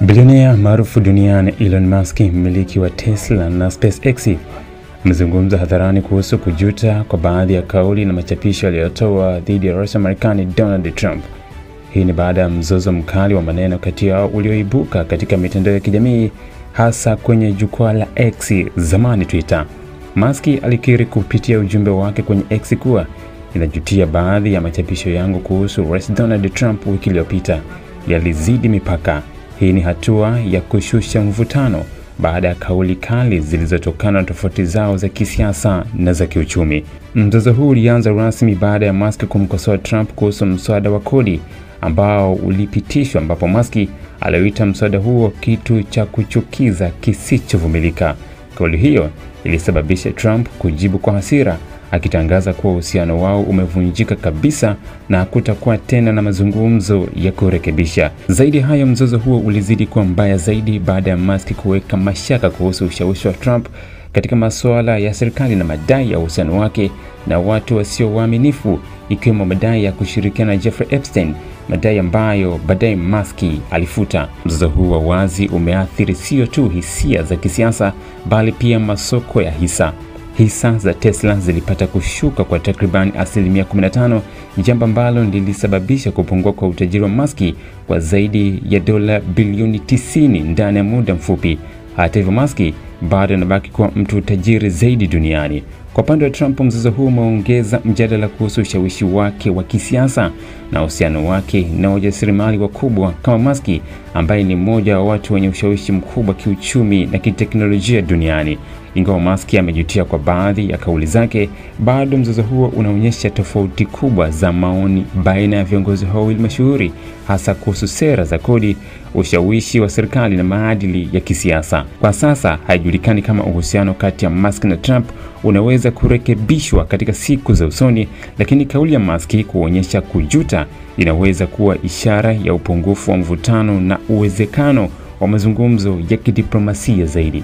Bilionea maarufu duniani Elon Musk, mmiliki wa Tesla na SpaceX, amezungumza hadharani kuhusu kujuta kwa baadhi ya kauli na machapisho aliyotoa dhidi ya Rais wa Marekani Donald Trump. Hii ni baada ya mzozo mkali wa maneno kati yao ulioibuka katika mitandao ya kijamii, hasa kwenye jukwaa la X, zamani Twitter. Musk alikiri kupitia ujumbe wake kwenye X kuwa inajutia baadhi ya machapisho yangu kuhusu Rais Donald Trump wiki iliyopita yalizidi mipaka. Hii ni hatua ya kushusha mvutano baada ya kauli kali zilizotokana na tofauti zao za kisiasa na za kiuchumi. Mzozo huu ulianza rasmi baada ya Musk kumkosoa Trump kuhusu mswada wa kodi ambao ulipitishwa, ambapo Musk aliuita mswada huo kitu cha kuchukiza kisichovumilika. Kauli hiyo ilisababisha Trump kujibu kwa hasira, akitangaza kuwa uhusiano wao umevunjika kabisa na hakutakuwa tena na mazungumzo ya kurekebisha. Zaidi hayo, mzozo huo ulizidi kuwa mbaya zaidi baada ya Musk kuweka mashaka kuhusu ushawishi wa Trump katika masuala ya serikali na madai ya uhusiano wake na watu wasio waaminifu, ikiwemo madai ya kushirikiana na Jeffrey Epstein, madai ambayo baadaye Musk alifuta. Mzozo huu wa wazi umeathiri sio tu hisia za kisiasa bali pia masoko ya hisa. Hisa za Tesla zilipata kushuka kwa takriban 15%, jambo ambalo lilisababisha kupungua kwa utajiri wa Musk kwa zaidi ya dola bilioni 90 ndani ya muda mfupi. Hata hivyo, Musk bado anabaki kuwa mtu tajiri zaidi duniani. Kwa upande wa Trump, mzozo huu umeongeza mjadala kuhusu ushawishi wake wa kisiasa na uhusiano wake na wajasiriamali wakubwa kama Musk, ambaye ni mmoja wa watu wenye ushawishi mkubwa kiuchumi na kiteknolojia duniani. Ingawa Musk amejutia kwa baadhi ya kauli zake, bado mzozo huo unaonyesha tofauti kubwa za maoni baina ya viongozi hao wawili mashuhuri, hasa kuhusu sera za kodi, ushawishi wa serikali na maadili ya kisiasa. Kwa sasa haijulikani kama uhusiano kati ya Musk na Trump unaweza kurekebishwa katika siku za usoni, lakini kauli ya Musk kuonyesha kujuta inaweza kuwa ishara ya upungufu wa mvutano na uwezekano wa mazungumzo ya kidiplomasia zaidi.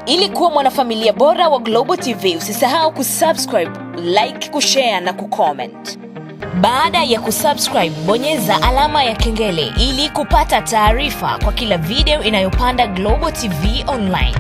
Ili kuwa mwanafamilia bora wa Global TV, usisahau kusubscribe, like, kushare na kucomment. Baada ya kusubscribe, bonyeza alama ya kengele ili kupata taarifa kwa kila video inayopanda Global TV Online.